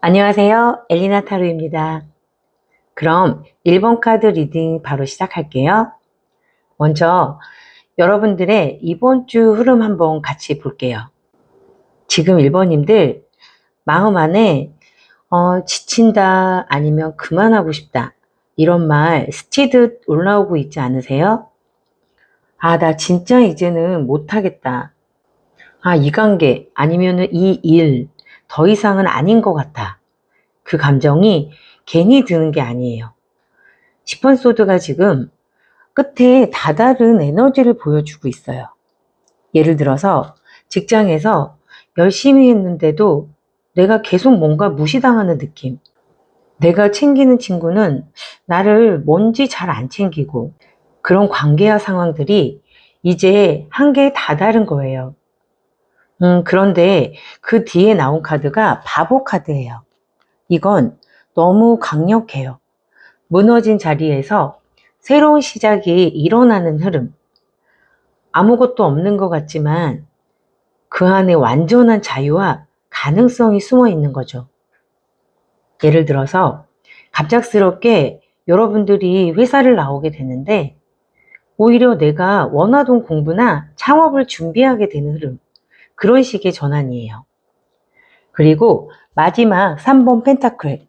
안녕하세요. 엘리나 타로입니다. 그럼 1번 카드 리딩 바로 시작할게요. 먼저 여러분들의 이번 주 흐름 한번 같이 볼게요. 지금 1번님들 마음 안에 지친다 아니면 그만하고 싶다 이런 말 스치듯 올라오고 있지 않으세요? 나 진짜 이제는 못하겠다. 이 관계 아니면 이 일 더 이상은 아닌 것 같아. 그 감정이 괜히 드는 게 아니에요. 10번 소드가 지금 끝에 다다른 에너지를 보여주고 있어요. 예를 들어서 직장에서 열심히 했는데도 내가 계속 뭔가 무시당하는 느낌. 내가 챙기는 친구는 나를 뭔지 잘 안 챙기고 그런 관계와 상황들이 이제 한계에 다다른 거예요. 그런데 그 뒤에 나온 카드가 바보 카드예요. 이건 너무 강력해요. 무너진 자리에서 새로운 시작이 일어나는 흐름. 아무것도 없는 것 같지만 그 안에 완전한 자유와 가능성이 숨어 있는 거죠. 예를 들어서 갑작스럽게 여러분들이 회사를 나오게 되는데 오히려 내가 원하던 공부나 창업을 준비하게 되는 흐름. 그런 식의 전환이에요. 그리고 마지막 3번 펜타클.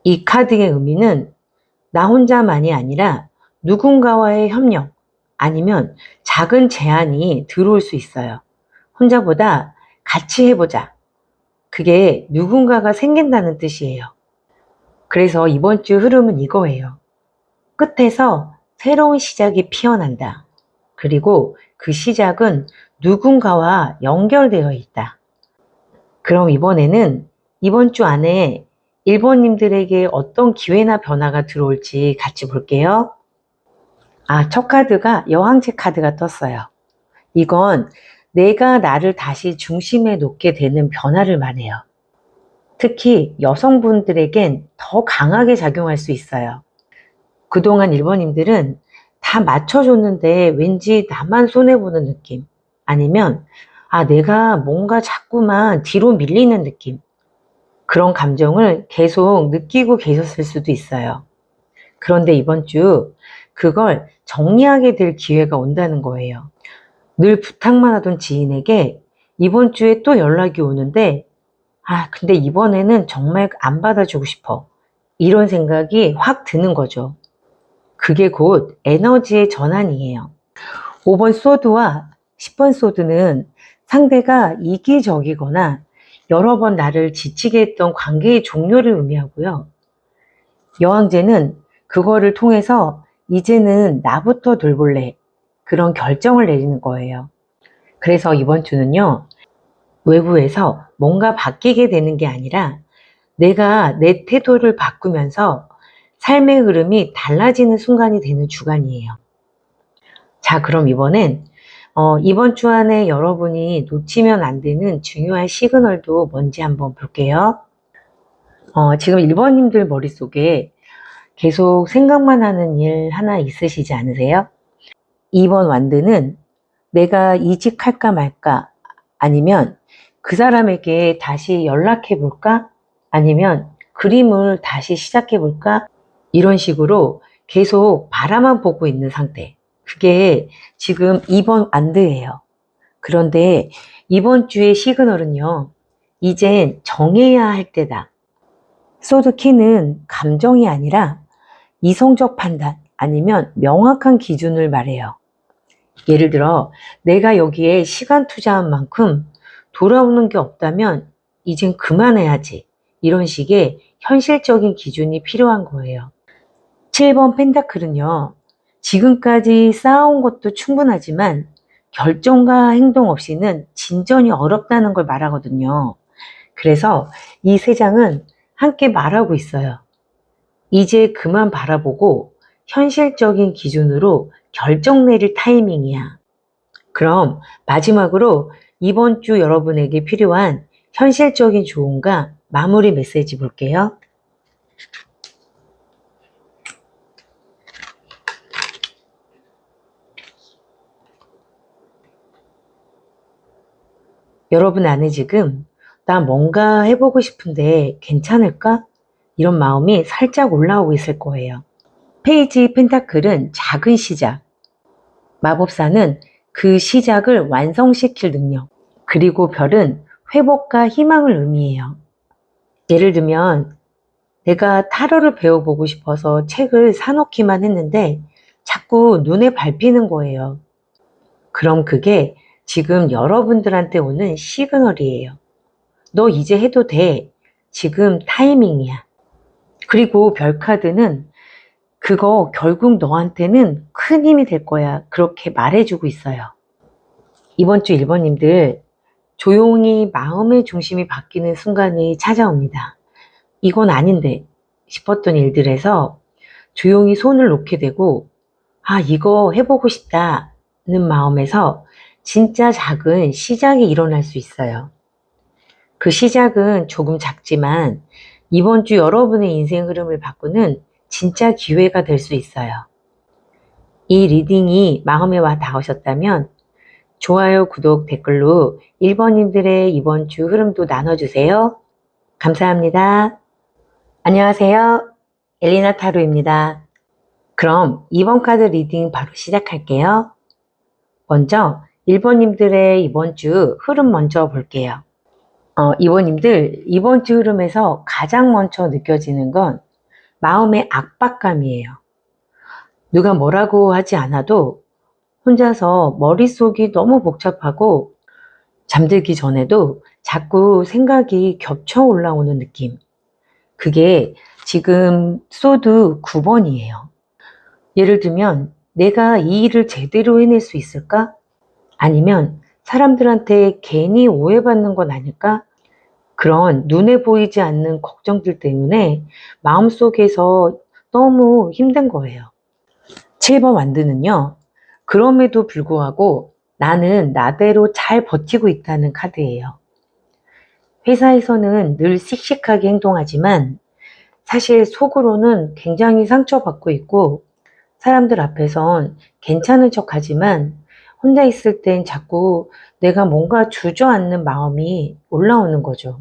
이 카드의 의미는 나 혼자만이 아니라 누군가와의 협력 아니면 작은 제안이 들어올 수 있어요. 혼자보다 같이 해보자. 그게 누군가가 생긴다는 뜻이에요. 그래서 이번 주 흐름은 이거예요. 끝에서 새로운 시작이 피어난다. 그리고 그 시작은 누군가와 연결되어 있다. 그럼 이번에는 이번 주 안에 1번님들에게 어떤 기회나 변화가 들어올지 같이 볼게요. 첫 카드가 여왕제 카드가 떴어요. 이건 내가 나를 다시 중심에 놓게 되는 변화를 말해요. 특히 여성분들에겐 더 강하게 작용할 수 있어요. 그동안 1번님들은 다 맞춰줬는데 왠지 나만 손해보는 느낌. 아니면 내가 뭔가 자꾸만 뒤로 밀리는 느낌. 그런 감정을 계속 느끼고 계셨을 수도 있어요. 그런데 이번 주 그걸 정리하게 될 기회가 온다는 거예요. 늘 부탁만 하던 지인에게 이번 주에 또 연락이 오는데 근데 이번에는 정말 안 받아주고 싶어. 이런 생각이 확 드는 거죠. 그게 곧 에너지의 전환이에요. 5번 소드와 10번 소드는 상대가 이기적이거나 여러 번 나를 지치게 했던 관계의 종료를 의미하고요. 여왕제는 그거를 통해서 이제는 나부터 돌볼래. 그런 결정을 내리는 거예요. 그래서 이번 주는요. 외부에서 뭔가 바뀌게 되는 게 아니라 내가 내 태도를 바꾸면서 삶의 흐름이 달라지는 순간이 되는 주간이에요. 자, 그럼 이번엔 이번 주 안에 여러분이 놓치면 안 되는 중요한 시그널도 뭔지 한번 볼게요. 지금 1번님들 머릿속에 계속 생각만 하는 일 하나 있으시지 않으세요? 2번 완드는 내가 이직할까 말까 아니면 그 사람에게 다시 연락해 볼까 아니면 그림을 다시 시작해 볼까 이런 식으로 계속 바라만 보고 있는 상태. 그게 지금 2번 완드예요. 그런데 이번 주의 시그널은요. 이젠 정해야 할 때다. 소드 키는 감정이 아니라 이성적 판단 아니면 명확한 기준을 말해요. 예를 들어 내가 여기에 시간 투자한 만큼 돌아오는 게 없다면 이젠 그만해야지. 이런 식의 현실적인 기준이 필요한 거예요. 7번 펜타클은요. 지금까지 쌓아온 것도 충분하지만 결정과 행동 없이는 진전이 어렵다는 걸 말하거든요. 그래서 이 세 장은 함께 말하고 있어요. 이제 그만 바라보고 현실적인 기준으로 결정 내릴 타이밍이야. 그럼 마지막으로 이번 주 여러분에게 필요한 현실적인 조언과 마무리 메시지 볼게요. 여러분 안에 지금 나 뭔가 해보고 싶은데 괜찮을까? 이런 마음이 살짝 올라오고 있을 거예요. 페이지 펜타클은 작은 시작, 마법사는 그 시작을 완성시킬 능력, 그리고 별은 회복과 희망을 의미해요. 예를 들면 내가 타로를 배워보고 싶어서 책을 사놓기만 했는데 자꾸 눈에 밟히는 거예요. 그럼 그게 지금 여러분들한테 오는 시그널이에요. 너 이제 해도 돼. 지금 타이밍이야. 그리고 별 카드는 그거 결국 너한테는 큰 힘이 될 거야. 그렇게 말해주고 있어요. 이번 주 1번님들 조용히 마음의 중심이 바뀌는 순간이 찾아옵니다. 이건 아닌데 싶었던 일들에서 조용히 손을 놓게 되고 이거 해보고 싶다는 마음에서 진짜 작은 시작이 일어날 수 있어요. 그 시작은 조금 작지만 이번 주 여러분의 인생 흐름을 바꾸는 진짜 기회가 될 수 있어요. 이 리딩이 마음에 와 닿으셨다면 좋아요, 구독, 댓글로 1번님들의 이번 주 흐름도 나눠주세요. 감사합니다. 안녕하세요. 엘리나 타로입니다. 그럼 2번 카드 리딩 바로 시작할게요. 먼저 1번님들의 이번 주 흐름 먼저 볼게요. 2번님들 이번 주 흐름에서 가장 먼저 느껴지는 건 마음의 압박감이에요. 누가 뭐라고 하지 않아도 혼자서 머릿속이 너무 복잡하고 잠들기 전에도 자꾸 생각이 겹쳐 올라오는 느낌. 그게 지금 소드 9번이에요. 예를 들면 내가 이 일을 제대로 해낼 수 있을까? 아니면 사람들한테 괜히 오해받는 건 아닐까? 그런 눈에 보이지 않는 걱정들 때문에 마음속에서 너무 힘든 거예요. 7번 완드는요. 그럼에도 불구하고 나는 나대로 잘 버티고 있다는 카드예요. 회사에서는 늘 씩씩하게 행동하지만 사실 속으로는 굉장히 상처받고 있고 사람들 앞에선 괜찮은 척 하지만 혼자 있을 땐 자꾸 내가 뭔가 주저앉는 마음이 올라오는 거죠.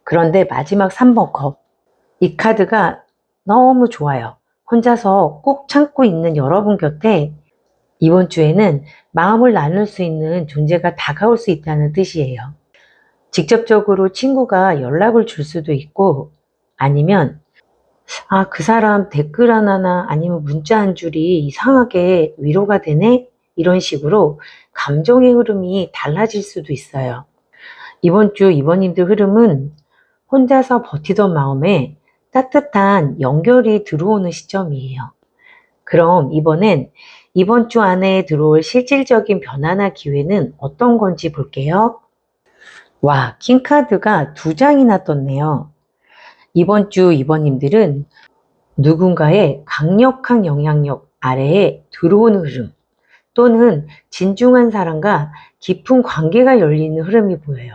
그런데 마지막 3번 컵. 이 카드가 너무 좋아요. 혼자서 꾹 참고 있는 여러분 곁에 이번 주에는 마음을 나눌 수 있는 존재가 다가올 수 있다는 뜻이에요. 직접적으로 친구가 연락을 줄 수도 있고 아니면 그 사람 댓글 하나나 아니면 문자 한 줄이 이상하게 위로가 되네? 이런 식으로 감정의 흐름이 달라질 수도 있어요. 이번 주 이번님들 흐름은 혼자서 버티던 마음에 따뜻한 연결이 들어오는 시점이에요. 그럼 이번엔 이번 주 안에 들어올 실질적인 변화나 기회는 어떤 건지 볼게요. 와, 킹카드가 2장이나 떴네요. 이번 주 이번님들은 누군가의 강력한 영향력 아래에 들어오는 흐름 또는 진중한 사람과 깊은 관계가 열리는 흐름이 보여요.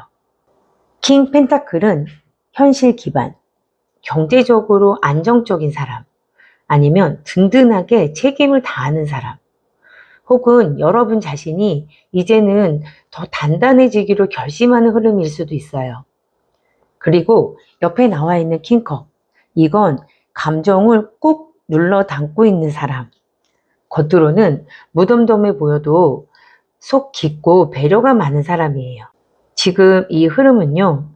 킹 펜타클은 현실 기반, 경제적으로 안정적인 사람, 아니면 든든하게 책임을 다하는 사람, 혹은 여러분 자신이 이제는 더 단단해지기로 결심하는 흐름일 수도 있어요. 그리고 옆에 나와 있는 킹컵, 이건 감정을 꾹 눌러 담고 있는 사람. 겉으로는 무덤덤해 보여도 속 깊고 배려가 많은 사람이에요. 지금 이 흐름은요,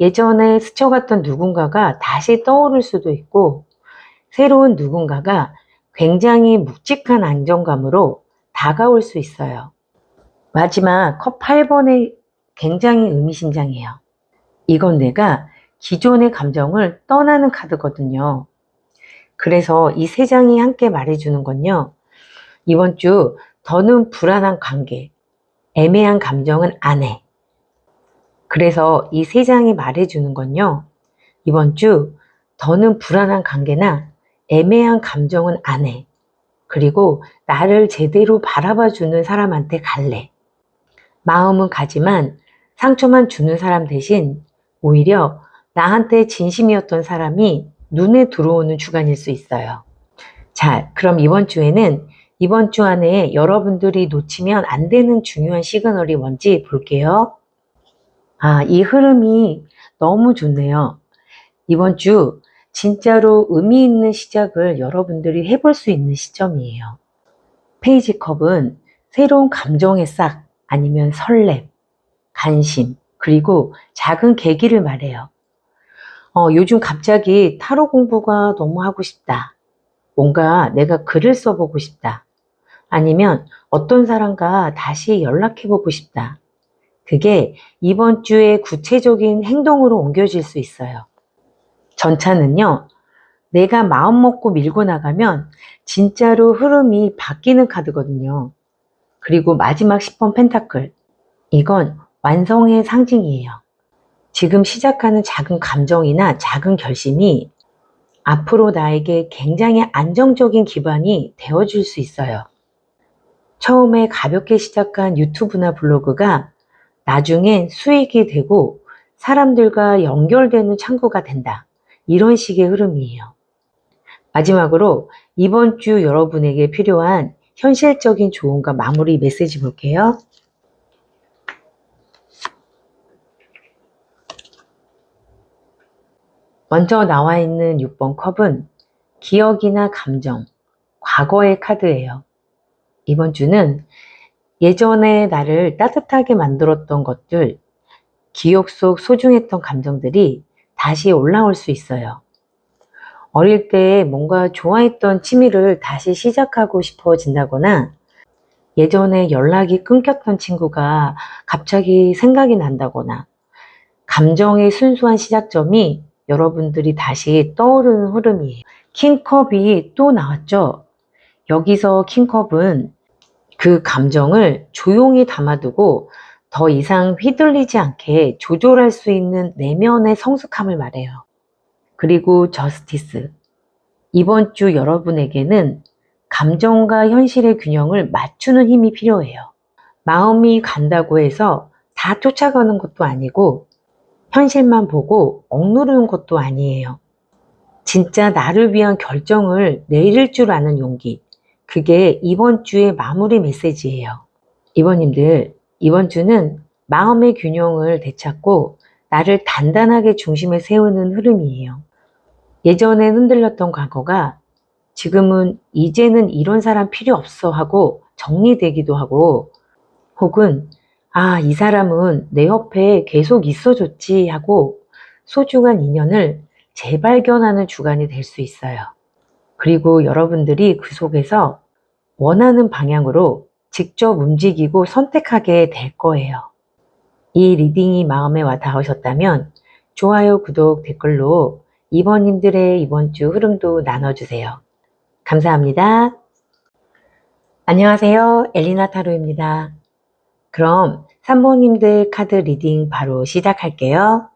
예전에 스쳐갔던 누군가가 다시 떠오를 수도 있고 새로운 누군가가 굉장히 묵직한 안정감으로 다가올 수 있어요. 마지막 컵 8번에 굉장히 의미심장해요. 이건 내가 기존의 감정을 떠나는 카드거든요. 그래서 이 세 장이 함께 말해주는 건요. 이번 주 더는 불안한 관계, 애매한 감정은 안 해. 그래서 이 세 장이 말해주는 건요. 이번 주 더는 불안한 관계나 애매한 감정은 안 해. 그리고 나를 제대로 바라봐주는 사람한테 갈래. 마음은 가지만 상처만 주는 사람 대신 오히려 나한테 진심이었던 사람이 눈에 들어오는 주간일 수 있어요. 자, 그럼 이번 주에는 이번 주 안에 여러분들이 놓치면 안 되는 중요한 시그널이 뭔지 볼게요. 이 흐름이 너무 좋네요. 이번 주 진짜로 의미 있는 시작을 여러분들이 해볼 수 있는 시점이에요. 페이지 컵은 새로운 감정의 싹, 아니면 설렘, 관심, 그리고 작은 계기를 말해요. 요즘 갑자기 타로 공부가 너무 하고 싶다. 뭔가 내가 글을 써보고 싶다. 아니면 어떤 사람과 다시 연락해보고 싶다. 그게 이번 주에 구체적인 행동으로 옮겨질 수 있어요. 전차는요, 내가 마음 먹고 밀고 나가면 진짜로 흐름이 바뀌는 카드거든요. 그리고 마지막 10번 펜타클. 이건 완성의 상징이에요. 지금 시작하는 작은 감정이나 작은 결심이 앞으로 나에게 굉장히 안정적인 기반이 되어줄 수 있어요. 처음에 가볍게 시작한 유튜브나 블로그가 나중에 수익이 되고 사람들과 연결되는 창구가 된다. 이런 식의 흐름이에요. 마지막으로 이번 주 여러분에게 필요한 현실적인 조언과 마무리 메시지 볼게요. 먼저 나와 있는 6번 컵은 기억이나 감정, 과거의 카드예요. 이번 주는 예전에 나를 따뜻하게 만들었던 것들, 기억 속 소중했던 감정들이 다시 올라올 수 있어요. 어릴 때 뭔가 좋아했던 취미를 다시 시작하고 싶어진다거나 예전에 연락이 끊겼던 친구가 갑자기 생각이 난다거나 감정의 순수한 시작점이 여러분들이 다시 떠오르는 흐름이에요. 킹컵이 또 나왔죠. 여기서 킹컵은 그 감정을 조용히 담아두고 더 이상 휘둘리지 않게 조절할 수 있는 내면의 성숙함을 말해요. 그리고 저스티스. 이번 주 여러분에게는 감정과 현실의 균형을 맞추는 힘이 필요해요. 마음이 간다고 해서 다 쫓아가는 것도 아니고 현실만 보고 억누르는 것도 아니에요. 진짜 나를 위한 결정을 내릴 줄 아는 용기. 그게 이번 주의 마무리 메시지예요. 이번님들, 이번 주는 마음의 균형을 되찾고 나를 단단하게 중심에 세우는 흐름이에요. 예전에 흔들렸던 과거가 지금은 이제는 이런 사람 필요 없어 하고 정리되기도 하고 혹은 이 사람은 내 옆에 계속 있어줬지 하고 소중한 인연을 재발견하는 주간이 될 수 있어요. 그리고 여러분들이 그 속에서 원하는 방향으로 직접 움직이고 선택하게 될 거예요. 이 리딩이 마음에 와 닿으셨다면 좋아요, 구독, 댓글로 이번님들의 이번 주 흐름도 나눠주세요. 감사합니다. 안녕하세요. 엘리나 타로입니다. 그럼 3번님들 카드 리딩 바로 시작할게요.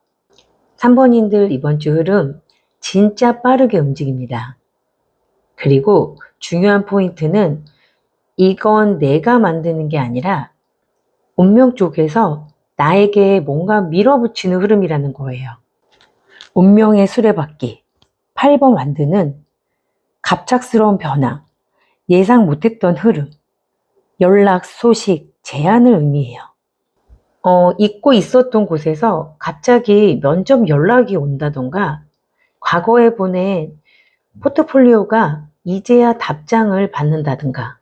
3번님들 이번 주 흐름 진짜 빠르게 움직입니다. 그리고 중요한 포인트는 이건 내가 만드는 게 아니라 운명 쪽에서 나에게 뭔가 밀어붙이는 흐름이라는 거예요. 운명의 수레바퀴 8번 완드는 갑작스러운 변화, 예상 못했던 흐름, 연락, 소식, 제안을 의미해요. 잊고 있었던 곳에서 갑자기 면접 연락이 온다던가 과거에 보낸 포트폴리오가 이제야 답장을 받는다든가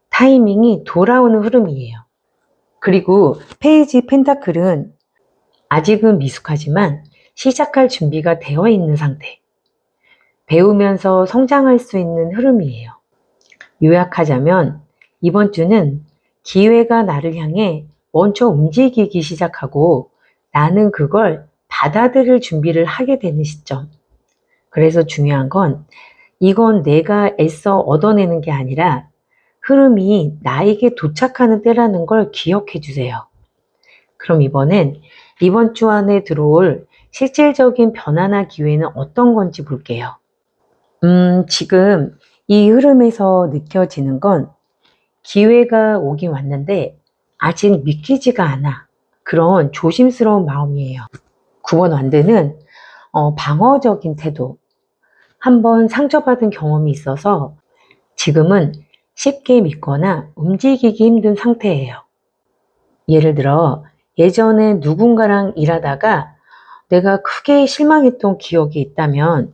타이밍이 돌아오는 흐름이에요. 그리고 페이지 펜타클은 아직은 미숙하지만 시작할 준비가 되어 있는 상태. 배우면서 성장할 수 있는 흐름이에요. 요약하자면 이번 주는 기회가 나를 향해 먼저 움직이기 시작하고 나는 그걸 받아들일 준비를 하게 되는 시점. 그래서 중요한 건 이건 내가 애써 얻어내는 게 아니라 흐름이 나에게 도착하는 때라는 걸 기억해 주세요. 그럼 이번 주 안에 들어올 실질적인 변화나 기회는 어떤 건지 볼게요. 지금 이 흐름에서 느껴지는 건 기회가 오긴 왔는데 아직 믿기지가 않아. 그런 조심스러운 마음이에요. 9번 완대는 방어적인 태도. 한번 상처받은 경험이 있어서 지금은 쉽게 믿거나 움직이기 힘든 상태예요. 예를 들어 예전에 누군가랑 일하다가 내가 크게 실망했던 기억이 있다면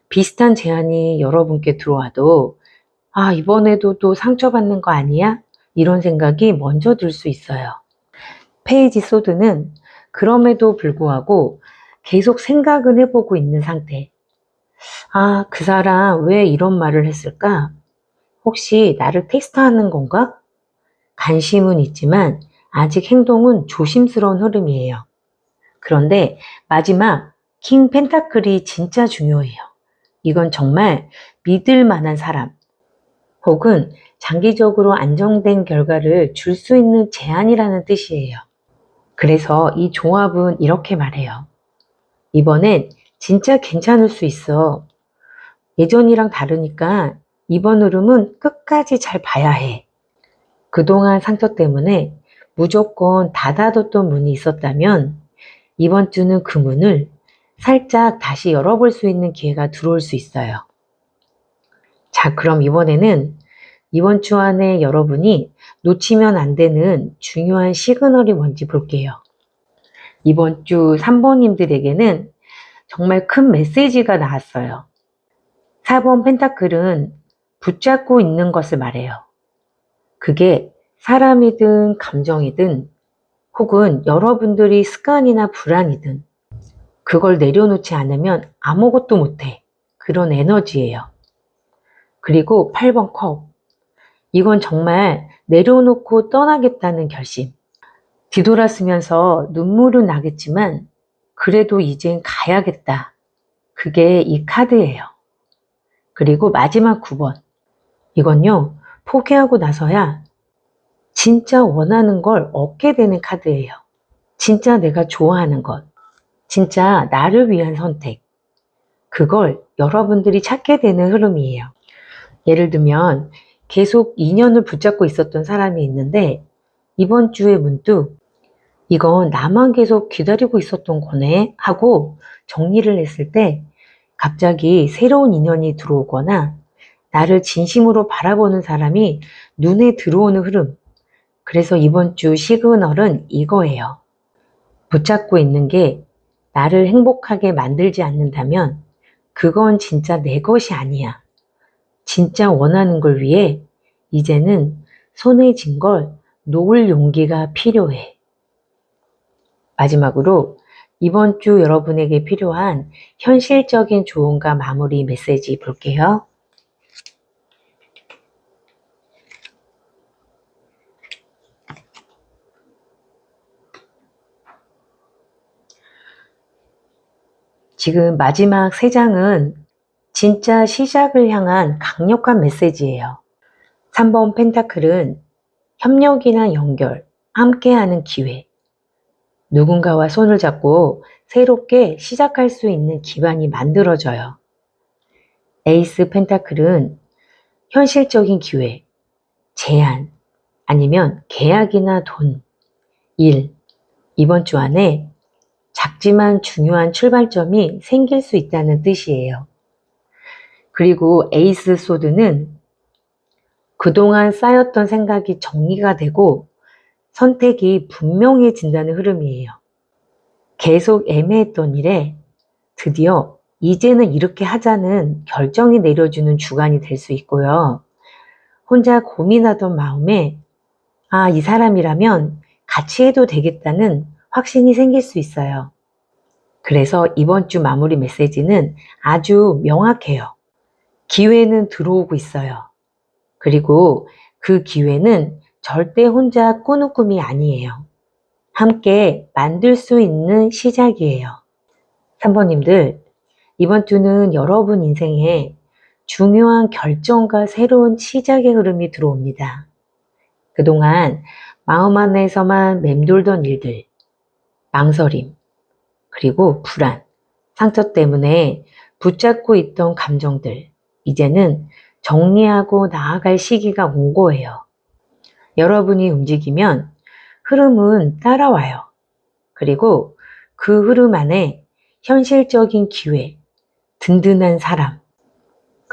비슷한 제안이 여러분께 들어와도 이번에도 또 상처받는 거 아니야? 이런 생각이 먼저 들 수 있어요. 페이지 소드는 그럼에도 불구하고 계속 생각을 해보고 있는 상태. 그 사람 왜 이런 말을 했을까? 혹시 나를 테스트하는 건가? 관심은 있지만 아직 행동은 조심스러운 흐름이에요. 그런데 마지막 킹 펜타클이 진짜 중요해요. 이건 정말 믿을 만한 사람 혹은 장기적으로 안정된 결과를 줄 수 있는 제안이라는 뜻이에요. 그래서 이 종합은 이렇게 말해요. 이번엔 진짜 괜찮을 수 있어. 예전이랑 다르니까 이번 흐름은 끝까지 잘 봐야 해. 그동안 상처 때문에 무조건 닫아뒀던 문이 있었다면 이번 주는 그 문을 살짝 다시 열어볼 수 있는 기회가 들어올 수 있어요. 자, 그럼 이번 주 안에 여러분이 놓치면 안 되는 중요한 시그널이 뭔지 볼게요. 이번 주 3번님들에게는 정말 큰 메시지가 나왔어요. 4번 펜타클은 붙잡고 있는 것을 말해요. 그게 사람이든 감정이든 혹은 여러분들이 습관이나 불안이든 그걸 내려놓지 않으면 아무것도 못해. 그런 에너지예요. 그리고 8번 컵. 이건 정말 내려놓고 떠나겠다는 결심. 뒤돌아서면서 눈물은 나겠지만 그래도 이젠 가야겠다. 그게 이 카드예요. 그리고 마지막 9번. 이건요, 포기하고 나서야 진짜 원하는 걸 얻게 되는 카드예요. 진짜 내가 좋아하는 것. 진짜 나를 위한 선택. 그걸 여러분들이 찾게 되는 흐름이에요. 예를 들면 계속 인연을 붙잡고 있었던 사람이 있는데 이번 주에 문득 이건 나만 계속 기다리고 있었던 거네 하고 정리를 했을 때 갑자기 새로운 인연이 들어오거나 나를 진심으로 바라보는 사람이 눈에 들어오는 흐름. 그래서 이번 주 시그널은 이거예요. 붙잡고 있는 게 나를 행복하게 만들지 않는다면 그건 진짜 내 것이 아니야. 진짜 원하는 걸 위해 이제는 손에 쥔 걸 놓을 용기가 필요해. 마지막으로 이번 주 여러분에게 필요한 현실적인 조언과 마무리 메시지 볼게요. 지금 마지막 3장은 진짜 시작을 향한 강력한 메시지예요. 3번 펜타클은 협력이나 연결, 함께하는 기회. 누군가와 손을 잡고 새롭게 시작할 수 있는 기반이 만들어져요. 에이스 펜타클은 현실적인 기회, 제안, 아니면 계약이나 돈, 일. 이번 주 안에 작지만 중요한 출발점이 생길 수 있다는 뜻이에요. 그리고 에이스 소드는 그동안 쌓였던 생각이 정리가 되고 선택이 분명해진다는 흐름이에요. 계속 애매했던 일에 드디어 이제는 이렇게 하자는 결정이 내려주는 주간이 될 수 있고요. 혼자 고민하던 마음에 이 사람이라면 같이 해도 되겠다는 확신이 생길 수 있어요. 그래서 이번 주 마무리 메시지는 아주 명확해요. 기회는 들어오고 있어요. 그리고 그 기회는 절대 혼자 꾸는 꿈이 아니에요. 함께 만들 수 있는 시작이에요. 3번님들, 이번 주는 여러분 인생에 중요한 결정과 새로운 시작의 흐름이 들어옵니다. 그동안 마음 안에서만 맴돌던 일들, 망설임, 그리고 불안, 상처 때문에 붙잡고 있던 감정들, 이제는 정리하고 나아갈 시기가 온 거예요. 여러분이 움직이면 흐름은 따라와요. 그리고 그 흐름 안에 현실적인 기회, 든든한 사람,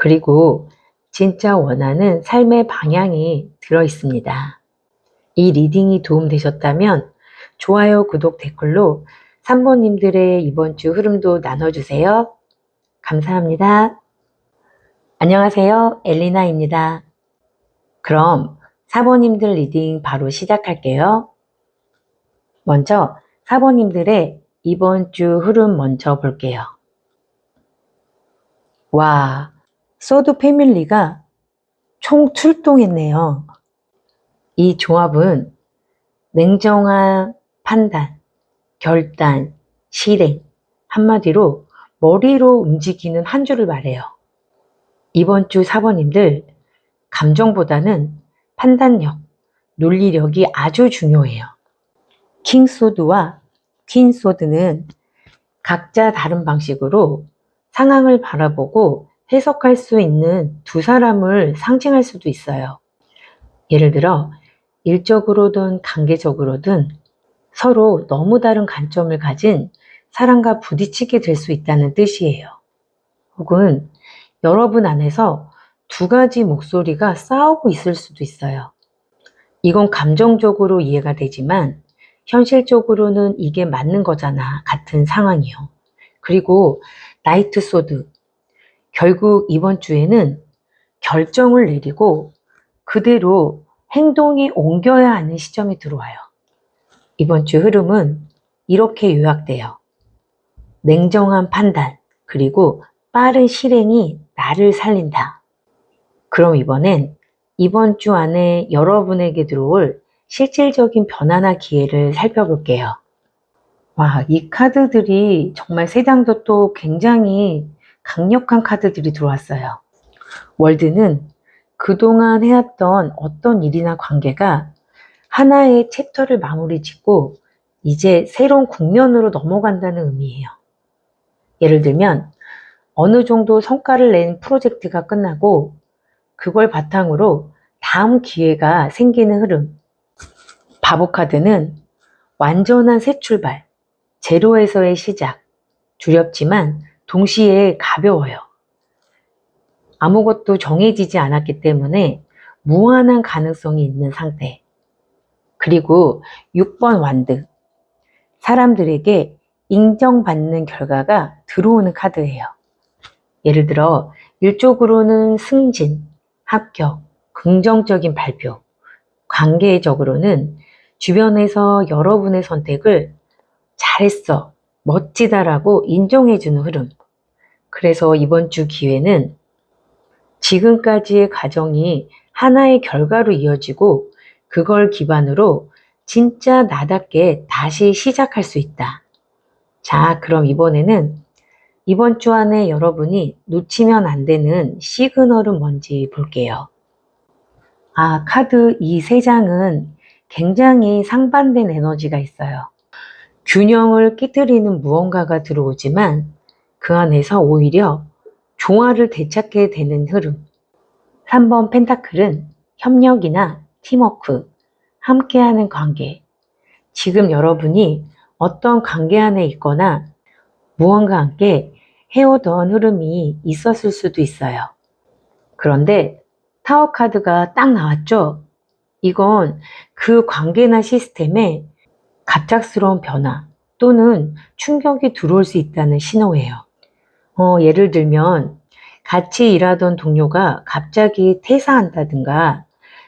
그리고 진짜 원하는 삶의 방향이 들어 있습니다. 이 리딩이 도움되셨다면 좋아요, 구독, 댓글로 3번님들의 이번 주 흐름도 나눠주세요. 감사합니다. 안녕하세요. 엘리나입니다. 그럼 4번님들 리딩 바로 시작할게요. 먼저 4번님들의 이번 주 흐름 먼저 볼게요. 와, 소드 패밀리가 총 출동했네요. 이 조합은 냉정한 판단, 결단, 실행, 한마디로 머리로 움직이는 한 주를 말해요. 이번 주 4번님들 감정보다는 판단력, 논리력이 아주 중요해요. 킹소드와 퀸소드는 각자 다른 방식으로 상황을 바라보고 해석할 수 있는 두 사람을 상징할 수도 있어요. 예를 들어 일적으로든 관계적으로든 서로 너무 다른 관점을 가진 사람과 부딪히게 될 수 있다는 뜻이에요. 혹은 여러분 안에서 두 가지 목소리가 싸우고 있을 수도 있어요. 이건 감정적으로 이해가 되지만 현실적으로는 이게 맞는 거잖아 같은 상황이요. 그리고 나이트 소드, 결국 이번 주에는 결정을 내리고 그대로 행동에 옮겨야 하는 시점이 들어와요. 이번 주 흐름은 이렇게 요약돼요. 냉정한 판단, 그리고 빠른 실행이 나를 살린다. 그럼 이번 주 안에 여러분에게 들어올 실질적인 변화나 기회를 살펴볼게요. 와, 이 카드들이 정말 세 장도 또 굉장히 강력한 카드들이 들어왔어요. 월드는 그동안 해왔던 어떤 일이나 관계가 하나의 챕터를 마무리 짓고 이제 새로운 국면으로 넘어간다는 의미예요. 예를 들면 어느 정도 성과를 낸 프로젝트가 끝나고 그걸 바탕으로 다음 기회가 생기는 흐름. 바보 카드는 완전한 새 출발, 제로에서의 시작, 두렵지만 동시에 가벼워요. 아무것도 정해지지 않았기 때문에 무한한 가능성이 있는 상태. 그리고 6번 완드. 사람들에게 인정받는 결과가 들어오는 카드예요. 예를 들어 일적으로는 승진, 합격, 긍정적인 발표, 관계적으로는 주변에서 여러분의 선택을 잘했어, 멋지다라고 인정해주는 흐름. 그래서 이번 주 기회는 지금까지의 과정이 하나의 결과로 이어지고 그걸 기반으로 진짜 나답게 다시 시작할 수 있다. 자, 그럼 이번에는 이번 주 안에 여러분이 놓치면 안 되는 시그널은 뭔지 볼게요. 카드 이 세 장은 굉장히 상반된 에너지가 있어요. 균형을 깨뜨리는 무언가가 들어오지만 그 안에서 오히려 조화를 되찾게 되는 흐름. 3번 펜타클은 협력이나 팀워크, 함께하는 관계. 지금 여러분이 어떤 관계 안에 있거나 무언가 함께 해오던 흐름이 있었을 수도 있어요. 그런데 타워 카드가 딱 나왔죠? 이건 그 관계나 시스템에 갑작스러운 변화 또는 충격이 들어올 수 있다는 신호예요. 예를 들면 같이 일하던 동료가 갑자기 퇴사한다든가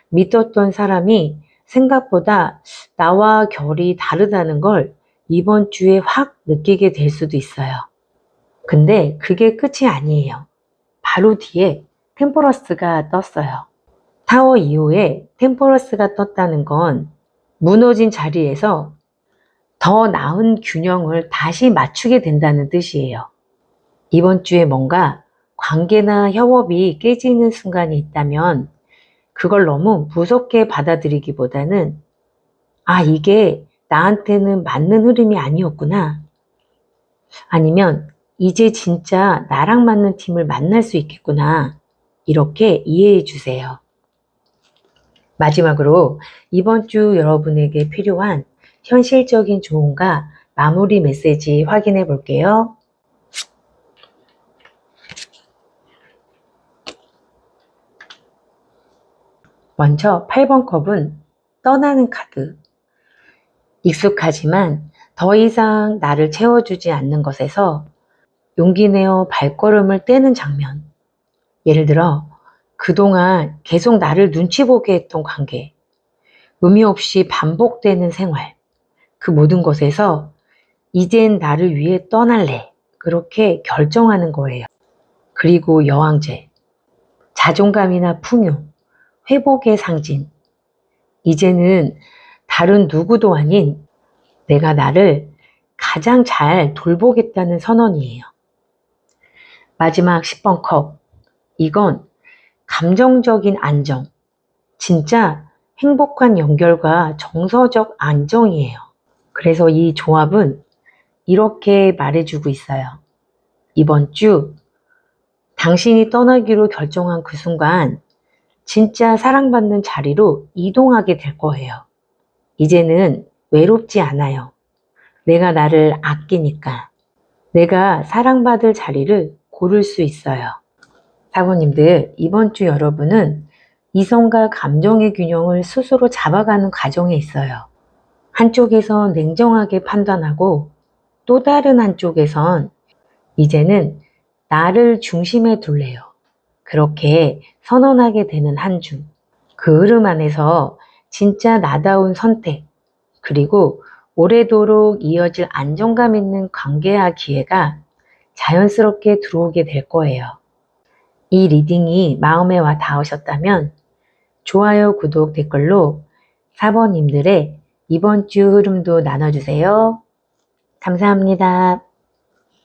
믿었던 사람이 생각보다 나와 결이 다르다는 걸 이번 주에 확 느끼게 될 수도 있어요. 근데 그게 끝이 아니에요. 바로 뒤에 템퍼러스가 떴어요. 타워 이후에 템퍼러스가 떴다는 건 무너진 자리에서 더 나은 균형을 다시 맞추게 된다는 뜻이에요. 이번 주에 뭔가 관계나 협업이 깨지는 순간이 있다면 그걸 너무 무섭게 받아들이기보다는 이게 나한테는 맞는 흐름이 아니었구나. 아니면 이제 진짜 나랑 맞는 팀을 만날 수 있겠구나. 이렇게 이해해 주세요. 마지막으로 이번 주 여러분에게 필요한 현실적인 조언과 마무리 메시지 확인해 볼게요. 먼저 8번 컵은 떠나는 카드. 익숙하지만 더 이상 나를 채워주지 않는 것에서 용기 내어 발걸음을 떼는 장면. 예를 들어 그동안 계속 나를 눈치 보게 했던 관계, 의미 없이 반복되는 생활, 그 모든 것에서 이젠 나를 위해 떠날래. 그렇게 결정하는 거예요. 그리고 여왕제, 자존감이나 풍요, 회복의 상징. 이제는 다른 누구도 아닌 내가 나를 가장 잘 돌보겠다는 선언이에요. 마지막 10번 컵. 이건 감정적인 안정. 진짜 행복한 연결과 정서적 안정이에요. 그래서 이 조합은 이렇게 말해주고 있어요. 이번 주 당신이 떠나기로 결정한 그 순간 진짜 사랑받는 자리로 이동하게 될 거예요. 이제는 외롭지 않아요. 내가 나를 아끼니까. 내가 사랑받을 자리를 고를 수 있어요. 사모님들, 이번 주 여러분은 이성과 감정의 균형을 스스로 잡아가는 과정에 있어요. 한쪽에선 냉정하게 판단하고 또 다른 한쪽에선 이제는 나를 중심에 둘래요. 그렇게 선언하게 되는 한 주. 그 흐름 안에서 진짜 나다운 선택, 그리고 오래도록 이어질 안정감 있는 관계와 기회가 자연스럽게 들어오게 될 거예요. 이 리딩이 마음에 와 닿으셨다면 좋아요, 구독, 댓글로 사번님들의 이번 주 흐름도 나눠주세요. 감사합니다.